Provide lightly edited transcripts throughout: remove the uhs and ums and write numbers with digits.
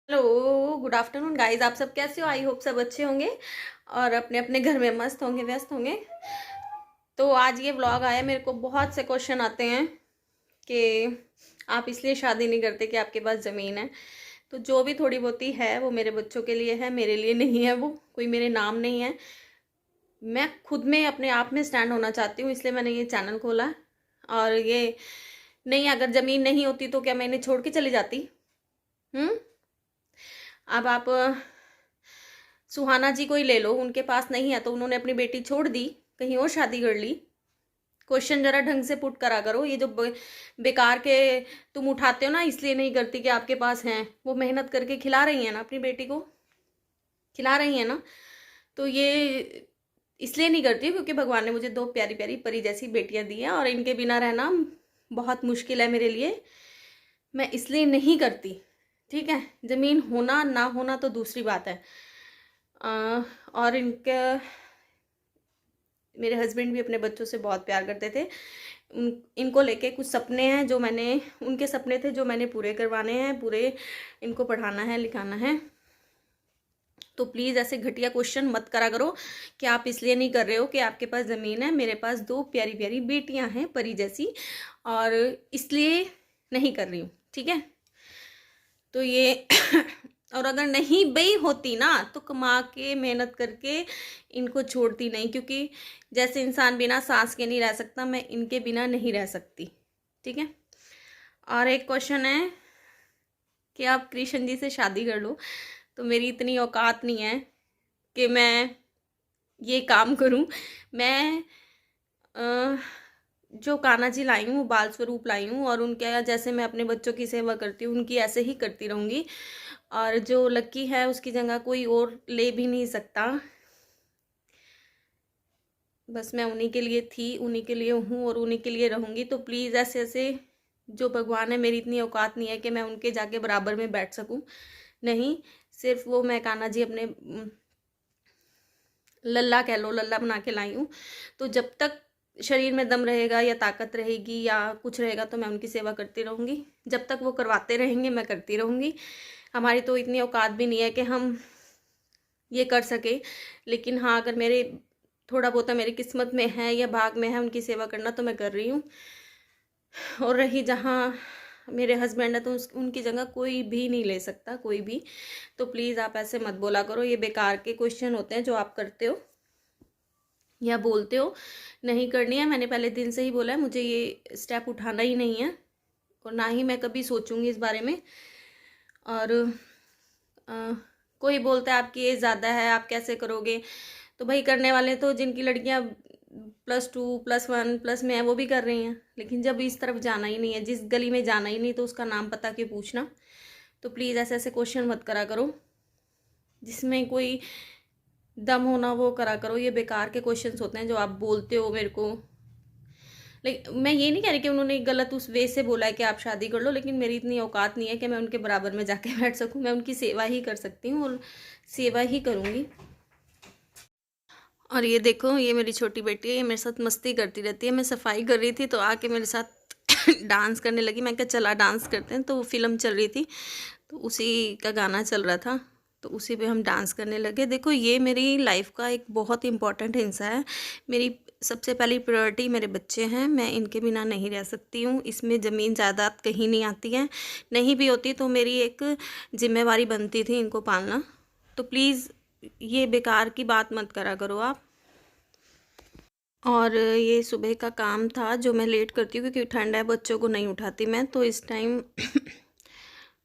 Hello, good afternoon guys. आप सब कैसे हो? आई होप सब अच्छे होंगे और अपने अपने घर में मस्त होंगे, व्यस्त होंगे। तो आज ये व्लॉग आया, मेरे को बहुत से क्वेश्चन आते हैं कि आप इसलिए शादी नहीं करते कि आपके पास ज़मीन है। तो जो भी थोड़ी बहुती है वो मेरे बच्चों के लिए है, मेरे लिए नहीं है। वो कोई मेरे नाम नहीं है। मैं खुद में अपने आप में स्टैंड होना चाहती हूँ, इसलिए मैंने ये चैनल खोला। और ये नहीं, अगर ज़मीन नहीं होती तो क्या मैं इन्हें छोड़ के चली जाती? हम्म। अब आप सुहाना जी को ही ले लो, उनके पास नहीं है तो उन्होंने अपनी बेटी छोड़ दी, कहीं और शादी कर ली। क्वेश्चन जरा ढंग से पुट करा करो। ये जो बेकार के तुम उठाते हो ना, इसलिए नहीं करती कि आपके पास हैं। वो मेहनत करके खिला रही है ना, अपनी बेटी को खिला रही है ना। तो ये इसलिए नहीं करती क्योंकि भगवान ने मुझे दो प्यारी प्यारी परी जैसी बेटियां दी हैं और इनके बिना रहना बहुत मुश्किल है मेरे लिए। मैं इसलिए नहीं करती। ठीक है, ज़मीन होना ना होना तो दूसरी बात है। और मेरे हस्बैंड भी अपने बच्चों से बहुत प्यार करते थे। इनको लेके कुछ सपने हैं जो मैंने, उनके सपने थे जो मैंने पूरे करवाने हैं, पूरे इनको पढ़ाना है, लिखाना है। तो प्लीज़ ऐसे घटिया क्वेश्चन मत करा करो कि आप इसलिए नहीं कर रहे हो कि आपके पास ज़मीन है। मेरे पास दो प्यारी प्यारी बेटियां हैं परी जैसी, और इसलिए नहीं कर रही हूँ। ठीक है, तो ये और अगर नहीं भी होती ना तो कमा के मेहनत करके इनको छोड़ती नहीं, क्योंकि जैसे इंसान बिना सांस के नहीं रह सकता, मैं इनके बिना नहीं रह सकती। ठीक है। और एक क्वेश्चन है कि आप कृष्ण जी से शादी कर लो। तो मेरी इतनी औकात नहीं है कि मैं ये काम करूं। मैं जो कान्हा जी लाई हूँ वो बाल स्वरूप लाई हूँ, और उनके जैसे मैं अपने बच्चों की सेवा करती हूँ उनकी ऐसे ही करती रहूँगी। और जो लक्की है उसकी जगह कोई और ले भी नहीं सकता। बस मैं उन्हीं के लिए थी, उन्हीं के लिए हूँ और उन्हीं के लिए रहूँगी। तो प्लीज़ ऐसे ऐसे जो भगवान है, मेरी इतनी औकात नहीं है कि मैं उनके जाके बराबर में बैठ सकूँ। नहीं, सिर्फ वो मैं कान्हा जी अपने लल्ला कह लो, लल्ला बना के लाई हूँ। तो जब तक शरीर में दम रहेगा या ताकत रहेगी या कुछ रहेगा तो मैं उनकी सेवा करती रहूँगी। जब तक वो करवाते रहेंगे मैं करती रहूँगी। हमारी तो इतनी औकात भी नहीं है कि हम ये कर सके। लेकिन हाँ, अगर मेरे थोड़ा बहुत मेरी किस्मत में है या भाग में है उनकी सेवा करना, तो मैं कर रही हूँ। और रही जहाँ मेरे हस्बैंड है तो उनकी जगह कोई भी नहीं ले सकता, कोई भी। तो प्लीज़ आप ऐसे मत बोला करो। ये बेकार के क्वेश्चन होते हैं जो आप करते हो या बोलते हो। नहीं करनी है। मैंने पहले दिन से ही बोला है, मुझे ये स्टेप उठाना ही नहीं है और ना ही मैं कभी सोचूंगी इस बारे में। और कोई बोलता है आपकी एज ज़्यादा है, आप कैसे करोगे? तो भाई, करने वाले तो जिनकी लड़कियां +2 +1 प्लस में है वो भी कर रही हैं। लेकिन जब इस तरफ जाना ही नहीं है, जिस गली में जाना ही नहीं, तो उसका नाम पता क्यों पूछना? तो प्लीज़ ऐसे ऐसे क्वेश्चन मत करा करो, जिसमें कोई दम होना वो करा करो। ये बेकार के क्वेश्चंस होते हैं जो आप बोलते हो मेरे को। लेकिन मैं ये नहीं कह रही कि उन्होंने गलत उस वे से बोला है कि आप शादी कर लो, लेकिन मेरी इतनी औकात नहीं है कि मैं उनके बराबर में जाके बैठ सकूं। मैं उनकी सेवा ही कर सकती हूँ और सेवा ही करूँगी। और ये देखो, ये मेरी छोटी बेटी है, ये मेरे साथ मस्ती करती रहती है। मैं सफाई कर रही थी तो आके मेरे साथ डांस करने लगी। मैं कहा चला डांस करते हैं। तो वो फिल्म चल रही थी तो उसी का गाना चल रहा था, तो उसी पे हम डांस करने लगे। देखो, ये मेरी लाइफ का एक बहुत इम्पॉर्टेंट हिस्सा है। मेरी सबसे पहली प्रायोरिटी मेरे बच्चे हैं। मैं इनके बिना नहीं रह सकती हूँ। इसमें ज़मीन जायदाद कहीं नहीं आती है, नहीं भी होती तो मेरी एक जिम्मेवारी बनती थी इनको पालना। तो प्लीज़ ये बेकार की बात मत करा करो आप। और ये सुबह का काम था जो मैं लेट करती हूँ क्योंकि ठंड है, बच्चों को नहीं उठाती मैं। तो इस टाइम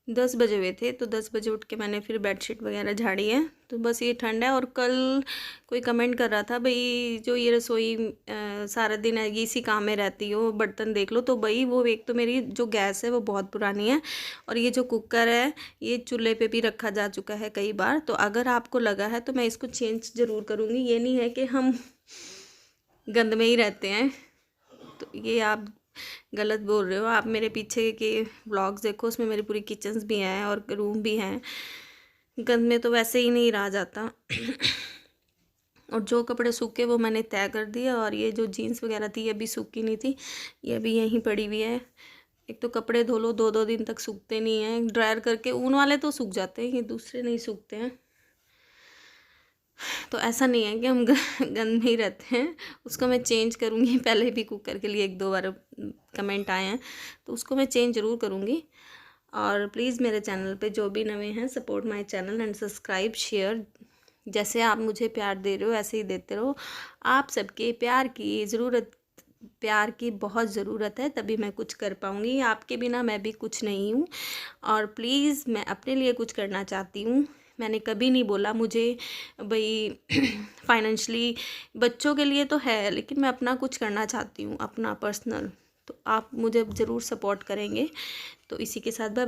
10 बजे हुए थे, तो 10 बजे उठ के मैंने फिर बेडशीट वगैरह झाड़ी है। तो बस ये ठंड है। और कल कोई कमेंट कर रहा था, भाई जो ये रसोई सारा दिन है इसी काम में रहती हो, बर्तन देख लो। तो भाई वो एक तो मेरी जो गैस है वो बहुत पुरानी है, और ये जो कुकर है ये चूल्हे पे भी रखा जा चुका है कई बार। तो अगर आपको लगा है तो मैं इसको चेंज ज़रूर करूँगी। ये नहीं है कि हम गंद में ही रहते हैं। तो ये आप गलत बोल रहे हो। आप मेरे पीछे के व्लॉग्स देखो, उसमें मेरी पूरी किचन्स भी हैं और रूम भी हैं। गंद में तो वैसे ही नहीं रहा जाता। और जो कपड़े सूखे वो मैंने तय कर दिया। और ये जो जीन्स वगैरह थी ये भी सूखी नहीं थी, ये भी यहीं पड़ी हुई है। एक तो कपड़े धो लो 2-2 दिन तक सूखते नहीं हैं, ड्रायर करके ऊन वाले तो सूख जाते हैं, ये दूसरे नहीं सूखते हैं। तो ऐसा नहीं है कि हम गंद ही रहते हैं, उसको मैं चेंज करूँगी। पहले भी कुकर के लिए 1-2 बार कमेंट आए हैं, तो उसको मैं चेंज ज़रूर करूँगी। और प्लीज़ मेरे चैनल पे जो भी नए हैं, support my channel and subscribe share. जैसे आप मुझे प्यार दे रहे हो ऐसे ही देते रहो। आप सबके प्यार की बहुत ज़रूरत है, तभी मैं कुछ कर पाऊँगी। आपके बिना मैं भी कुछ नहीं हूँ। और प्लीज़ मैं अपने लिए कुछ करना चाहती हूँ। मैंने कभी नहीं बोला मुझे भाई फाइनेंशली, बच्चों के लिए तो है, लेकिन मैं अपना कुछ करना चाहती हूँ, अपना पर्सनल। तो आप मुझे ज़रूर सपोर्ट करेंगे। तो इसी के साथ बाय।